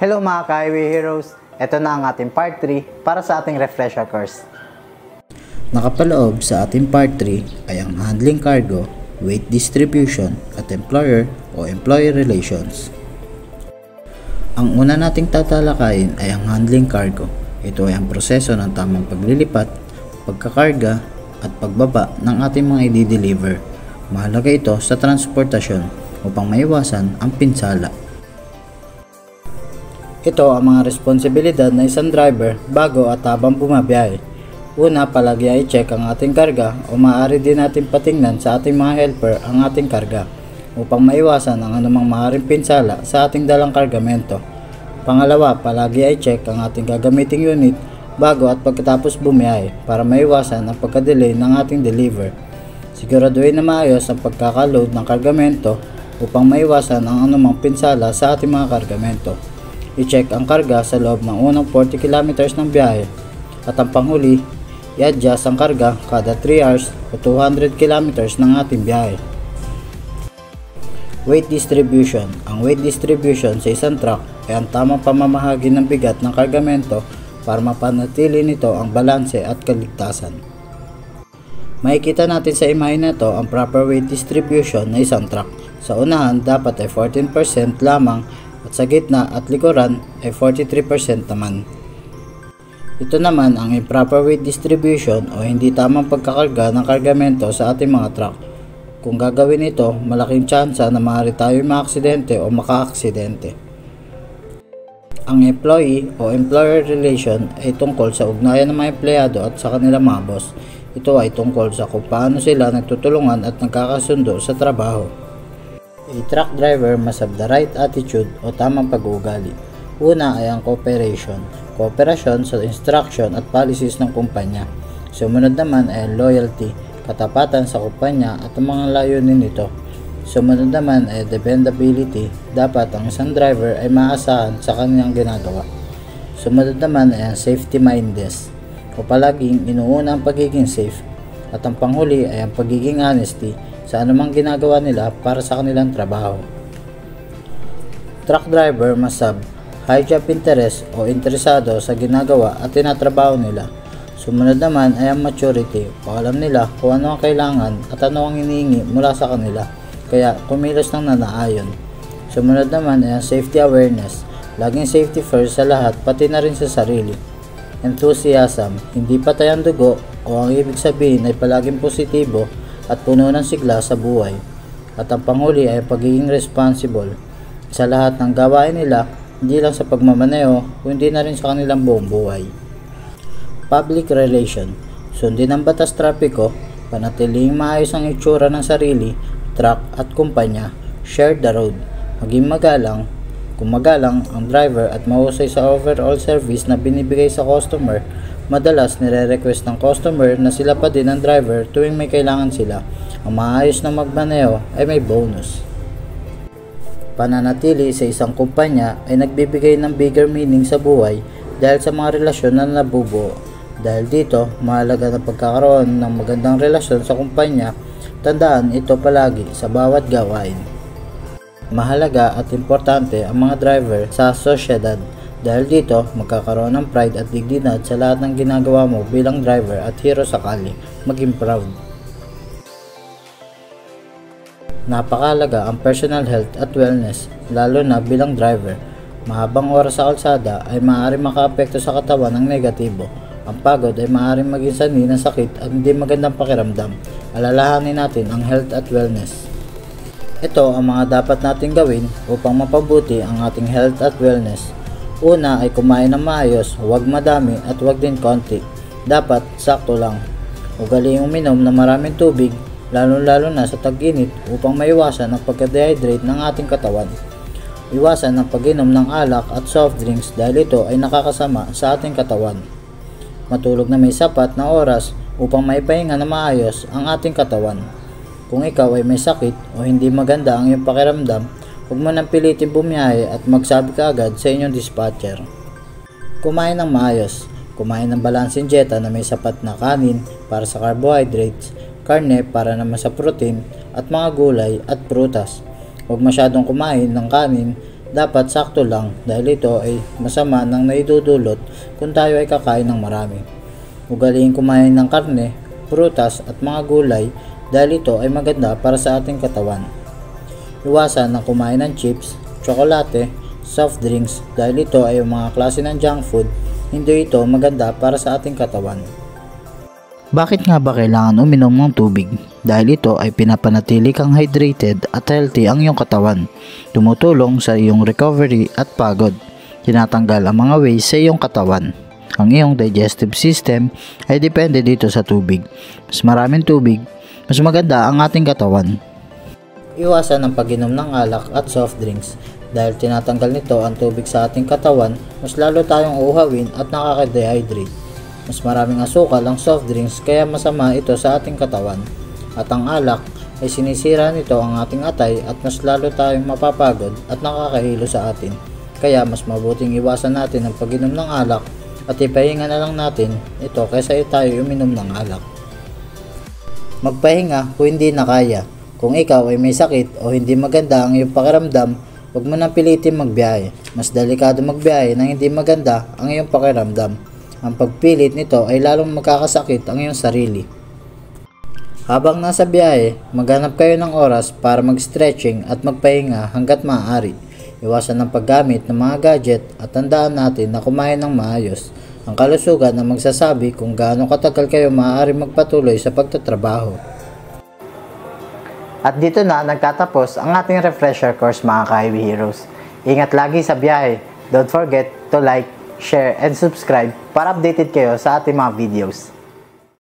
Hello mga ka-highway heroes! Ito na ang ating part 3 para sa ating refresher course. Nakapaloob sa ating part 3 ay ang handling cargo, weight distribution at employer o employee relations. Ang una nating tatalakayin ay ang handling cargo. Ito ay ang proseso ng tamang paglilipat, pagkakarga at pagbaba ng ating mga i-deliver. Mahalaga ito sa transportasyon upang maiwasan ang pinsala. Ito ang mga responsibilidad ng isang driver bago at habang bumabiyahe. Una, palagi ay i-check ang ating karga o maaari din natin patingnan sa ating mga helper ang ating karga upang maiwasan ang anumang maaaring pinsala sa ating dalang kargamento. Pangalawa, palagi ay i-check ang ating gagamiting unit bago at pagkatapos bumiyahe para maiwasan ang pagka-delay ng ating deliver. Siguraduhin na maayos ang pagkakaload ng kargamento upang maiwasan ang anumang pinsala sa ating mga kargamento. I-check ang karga sa loob ng unang 40 kilometers ng biyahe at ang panghuli, i-adjust ang karga kada 3 hours o 200 kilometers ng ating biyahe. Weight distribution. Ang weight distribution sa isang truck ay ang tamang pamamahagi ng bigat ng kargamento para mapanatili nito ang balanse at kaligtasan. Makikita natin sa imahe na ito ang proper weight distribution ng isang truck. Sa unahan, dapat ay 14% lamang at sa gitna at likuran ay 43% naman. Ito naman ang improper weight distribution o hindi tamang pagkakarga ng kargamento sa ating mga truck. Kung gagawin ito, malaking tsansa na maaari tayo maaksidente o makaaksidente. Ang employee o employer relation ay tungkol sa ugnayan ng mga empleyado at sa kanilang mga boss. Ito ay tungkol sa kung paano sila nagtutulungan at nagkakasundo sa trabaho. A truck driver must have the right attitude o tamang pag-uugali. Una ay ang cooperation. Kooperasyon sa instruction at policies ng kumpanya. Sumunod naman ay ang loyalty, katapatan sa kumpanya at ang mga layunin nito. Sumunod naman ay dependability. Dapat ang isang driver ay maasahan sa kanyang ginagawa. Sumunod naman ay ang safety mindedness o palaging inuuna ang pagiging safe. At ang panghuli ay ang pagiging honesty sa anumang ginagawa nila para sa kanilang trabaho. Truck driver must have high job interest o interesado sa ginagawa at tinatrabaho nila. Sumunod naman ay ang maturity o alam nila kung ano ang kailangan at ano ang hinihingi mula sa kanila, kaya kumilos ng nanaayon. Sumunod naman ay ang safety awareness, laging safety first sa lahat pati na rin sa sarili. Enthusiasm, hindi patay ang dugo o ang ibig sabihin ay palaging positibo at puno ng sigla sa buhay. At ang panghuli ay pagiging responsible sa lahat ng gawain nila, hindi lang sa pagmamaneho, kundi na rin sa kanilang buong buhay. Public relation. Sundin ang batas trapiko, panatiling maayos ang itsura ng sarili, truck at kumpanya. Share the road. Maging magalang. Kung magalang ang driver at mahusay sa overall service na binibigay sa customer, madalas nire-request ng customer na sila pa din ang driver tuwing may kailangan sila. Ang maayos na magmaneho ay may bonus. Pananatili sa isang kumpanya ay nagbibigay ng bigger meaning sa buhay dahil sa mga relasyon na nabubuo. Dahil dito, mahalaga na pagkakaroon ng magandang relasyon sa kumpanya. Tandaan ito palagi sa bawat gawain. Mahalaga at importante ang mga driver sa sosyedad. Dahil dito, magkakaroon ng pride at dignidad sa lahat ng ginagawa mo bilang driver at hero sakali. Maging proud. Napakalaga ang personal health at wellness, lalo na bilang driver. Mahabang oras sa kalsada ay maaaring makaapekto sa katawan ng negatibo. Ang pagod ay maaaring maging sanhi ng sakit at hindi magandang pakiramdam. Alalahanin natin ang health at wellness. Ito ang mga dapat natin gawin upang mapabuti ang ating health at wellness. Una ay kumain ng maayos, huwag madami at huwag din konti. Dapat sakto lang. Ugaliing uminom ng maraming tubig, lalo-lalo na sa tag-init upang maiwasan ang pagka-dehydrate ng ating katawan. Iwasan ang pag-inom ng alak at soft drinks dahil ito ay nakakasama sa ating katawan. Matulog na may sapat na oras upang maipahinga na maayos ang ating katawan. Kung ikaw ay may sakit o hindi maganda ang iyong pakiramdam, huwag mo nang pilitin bumiyahe at magsabi ka agad sa inyong dispatcher. Kumain ng maayos. Kumain ng balancing dieta na may sapat na kanin para sa carbohydrates, karne para naman sa protein, at mga gulay at prutas. Huwag masyadong kumain ng kanin dapat sakto lang dahil ito ay masama nang naidudulot kung tayo ay kakain ng marami. Ugaliin kumain ng karne, prutas at mga gulay dahil ito ay maganda para sa ating katawan. Iwasan ng kumain ng chips, tsokolate, soft drinks dahil ito ay mga klase ng junk food, hindi ito maganda para sa ating katawan. Bakit nga ba kailangan uminom ng tubig? Dahil ito ay pinapanatili kang hydrated at healthy ang iyong katawan. Tumutulong sa iyong recovery at pagod. Tinatanggal ang mga waste sa iyong katawan. Ang iyong digestive system ay depende dito sa tubig. Mas maraming tubig, mas maganda ang ating katawan. Iwasan ang pag-inom ng alak at soft drinks. Dahil tinatanggal nito ang tubig sa ating katawan, mas lalo tayong uuhawin at nakaka-dehydrate. Mas maraming asukal ang soft drinks kaya masama ito sa ating katawan. At ang alak ay sinisira nito ang ating atay at mas lalo tayong mapapagod at nakakahilo sa atin. Kaya mas mabuting iwasan natin ang pag-inom ng alak at ipahinga na lang natin ito kaysa tayo uminom ng alak. Magpahinga kung hindi na kaya. Kung ikaw ay may sakit o hindi maganda ang iyong pakiramdam, huwag mo nang pilitin magbiyahe. Mas delikado magbiyahe nang hindi maganda ang iyong pakiramdam. Ang pagpilit nito ay lalong magkakasakit ang iyong sarili. Habang nasa biyahe, maghanap kayo ng oras para mag-stretching at magpahinga hanggat maaari. Iwasan ang paggamit ng mga gadget at tandaan natin na kumain ng maayos. Ang kalusugan ang magsasabi kung gaano katagal kayo maaari magpatuloy sa pagtatrabaho. At dito na nagtatapos ang ating refresher course mga ka-Highway Heroes. Ingat lagi sa biyahe. Don't forget to like, share, and subscribe para updated kayo sa ating mga videos.